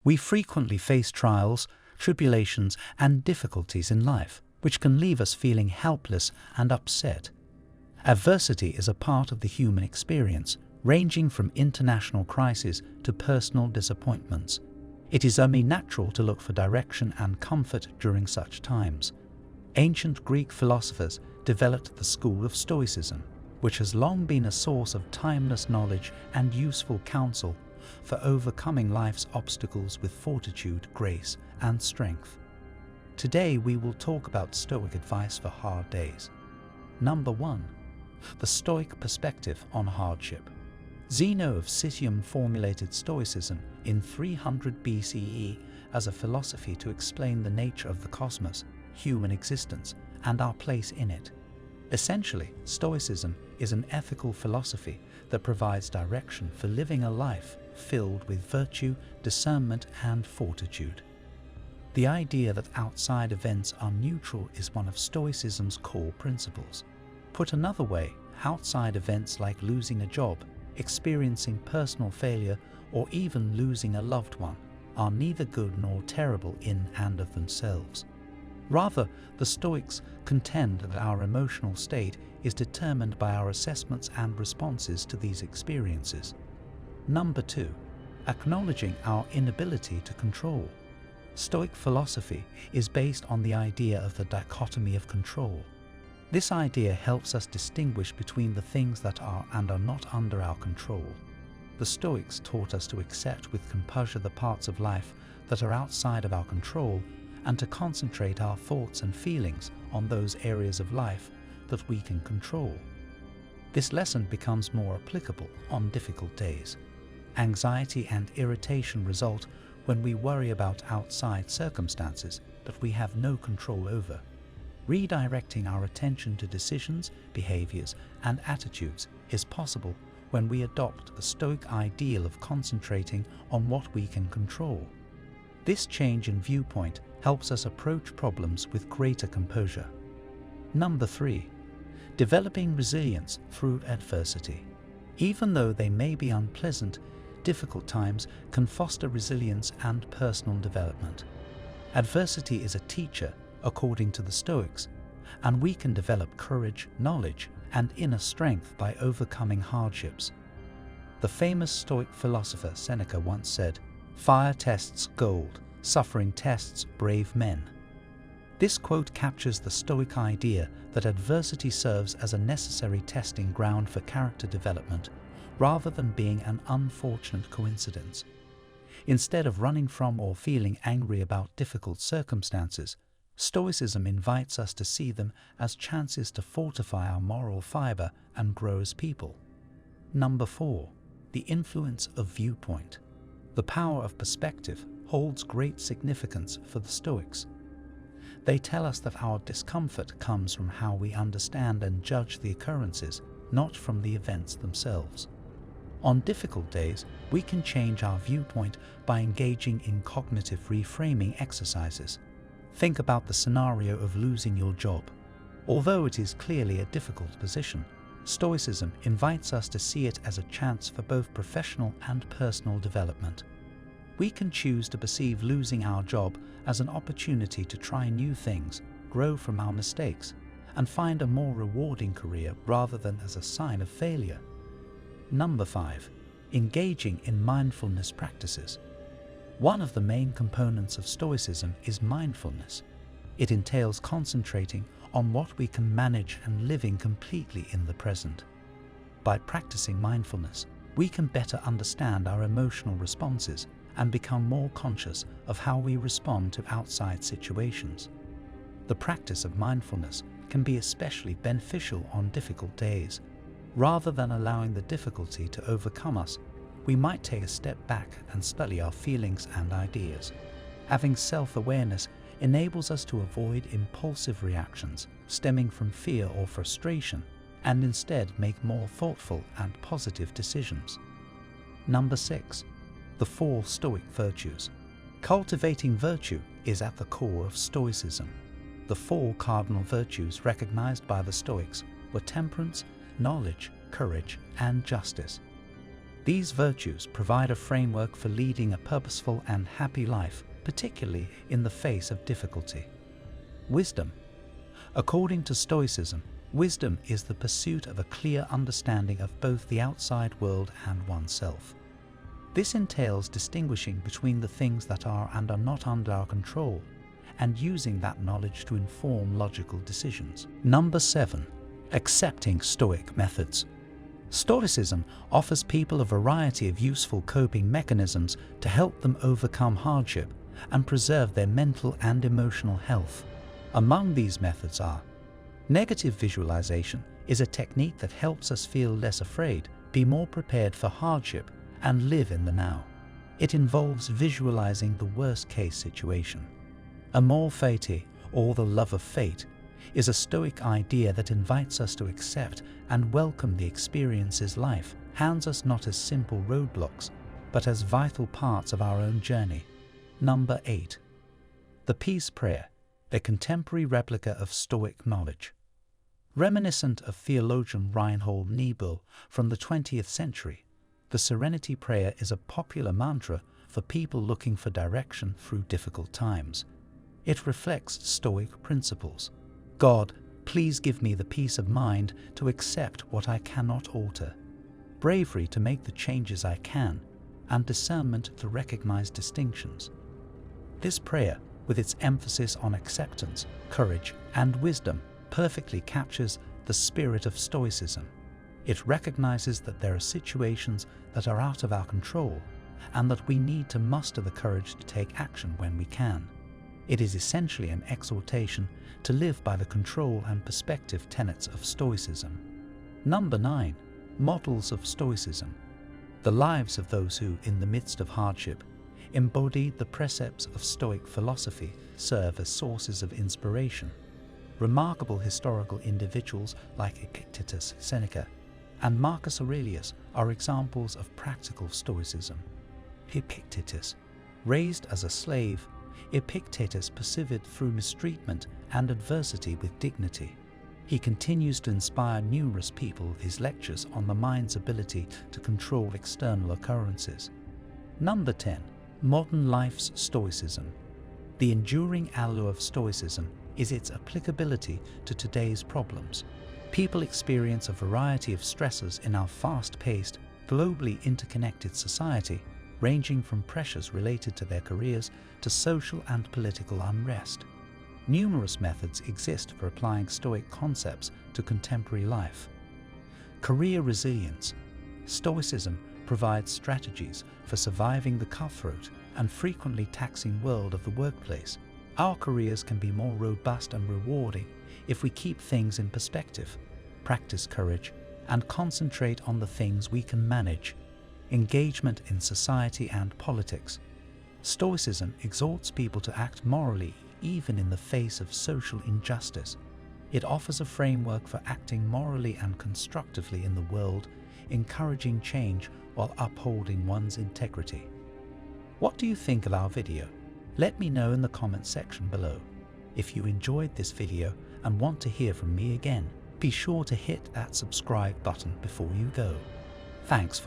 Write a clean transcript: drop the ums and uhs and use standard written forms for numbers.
We frequently face trials, tribulations, and difficulties in life, which can leave us feeling helpless and upset. Adversity is a part of the human experience, ranging from international crises to personal disappointments. It is only natural to look for direction and comfort during such times. Ancient Greek philosophers developed the school of Stoicism, which has long been a source of timeless knowledge and useful counsel for overcoming life's obstacles with fortitude, grace, and strength. Today we will talk about Stoic advice for hard days. Number 1. The Stoic perspective on hardship. Zeno of Citium formulated Stoicism in 300 BCE as a philosophy to explain the nature of the cosmos, human existence, and our place in it. Essentially, Stoicism is an ethical philosophy that provides direction for living a life filled with virtue, discernment, and fortitude. The idea that outside events are neutral is one of Stoicism's core principles. Put another way, outside events like losing a job, experiencing personal failure, or even losing a loved one are neither good nor terrible in and of themselves. Rather, the Stoics contend that our emotional state is determined by our assessments and responses to these experiences. Number 2. Acknowledging our inability to control. Stoic philosophy is based on the idea of the dichotomy of control. This idea helps us distinguish between the things that are and are not under our control. The Stoics taught us to accept with composure the parts of life that are outside of our control and to concentrate our thoughts and feelings on those areas of life that we can control. This lesson becomes more applicable on difficult days. Anxiety and irritation result when we worry about outside circumstances that we have no control over. Redirecting our attention to decisions, behaviors, and attitudes is possible when we adopt the Stoic ideal of concentrating on what we can control. This change in viewpoint helps us approach problems with greater composure. Number 3. Developing resilience through adversity. Even though they may be unpleasant, difficult times can foster resilience and personal development. Adversity is a teacher, according to the Stoics, and we can develop courage, knowledge, and inner strength by overcoming hardships. The famous Stoic philosopher Seneca once said, "Fire tests gold, suffering tests brave men." This quote captures the Stoic idea that adversity serves as a necessary testing ground for character development, rather than being an unfortunate coincidence. Instead of running from or feeling angry about difficult circumstances, Stoicism invites us to see them as chances to fortify our moral fiber and grow as people. Number 4. The influence of viewpoint. The power of perspective holds great significance for the Stoics. They tell us that our discomfort comes from how we understand and judge the occurrences, not from the events themselves. On difficult days, we can change our viewpoint by engaging in cognitive reframing exercises. Think about the scenario of losing your job. Although it is clearly a difficult position, Stoicism invites us to see it as a chance for both professional and personal development. We can choose to perceive losing our job as an opportunity to try new things, grow from our mistakes, and find a more rewarding career rather than as a sign of failure. Number 5. Engaging in mindfulness practices. One of the main components of Stoicism is mindfulness. It entails concentrating on what we can manage and living completely in the present. By practicing mindfulness, we can better understand our emotional responses and become more conscious of how we respond to outside situations. The practice of mindfulness can be especially beneficial on difficult days. Rather than allowing the difficulty to overcome us, we might take a step back and study our feelings and ideas. Having self-awareness enables us to avoid impulsive reactions stemming from fear or frustration, and instead make more thoughtful and positive decisions. Number 6. The 4 Stoic virtues. Cultivating virtue is at the core of Stoicism. The 4 cardinal virtues recognized by the Stoics were temperance, knowledge, courage, and justice. These virtues provide a framework for leading a purposeful and happy life, particularly in the face of difficulty. Wisdom. According to Stoicism, wisdom is the pursuit of a clear understanding of both the outside world and oneself. This entails distinguishing between the things that are and are not under our control, and using that knowledge to inform logical decisions. Number 7. Accepting Stoic methods. Stoicism offers people a variety of useful coping mechanisms to help them overcome hardship and preserve their mental and emotional health. Among these methods are: negative visualization is a technique that helps us feel less afraid, be more prepared for hardship, and live in the now. It involves visualizing the worst-case situation. Amor fati, or the love of fate, is a Stoic idea that invites us to accept and welcome the experiences life hands us, not as simple roadblocks, but as vital parts of our own journey. Number 8. The Peace Prayer, a contemporary replica of Stoic knowledge. Reminiscent of theologian Reinhold Niebuhr from the 20th century, the Serenity Prayer is a popular mantra for people looking for direction through difficult times. It reflects Stoic principles. God, please give me the peace of mind to accept what I cannot alter, bravery to make the changes I can, and discernment to recognize distinctions. This prayer, with its emphasis on acceptance, courage, and wisdom, perfectly captures the spirit of Stoicism. It recognizes that there are situations that are out of our control, and that we need to muster the courage to take action when we can. It is essentially an exhortation to live by the control and perspective tenets of Stoicism. Number 9. Models of Stoicism. The lives of those who, in the midst of hardship, embody the precepts of Stoic philosophy serve as sources of inspiration. Remarkable historical individuals like Epictetus, Seneca, and Marcus Aurelius are examples of practical Stoicism. Epictetus. Raised as a slave, Epictetus persevered through mistreatment and adversity with dignity. He continues to inspire numerous people with his lectures on the mind's ability to control external occurrences. Number 10. Modern life's Stoicism. The enduring allure of Stoicism is its applicability to today's problems. People experience a variety of stresses in our fast-paced, globally interconnected society, ranging from pressures related to their careers to social and political unrest. Numerous methods exist for applying Stoic concepts to contemporary life. Career resilience. Stoicism provides strategies for surviving the cutthroat and frequently taxing world of the workplace. Our careers can be more robust and rewarding if we keep things in perspective, practice courage, and concentrate on the things we can manage. Engagement in society and politics. Stoicism exhorts people to act morally even in the face of social injustice. It offers a framework for acting morally and constructively in the world, encouraging change while upholding one's integrity. What do you think of our video? Let me know in the comments section below. If you enjoyed this video and want to hear from me again, be sure to hit that subscribe button before you go. Thanks for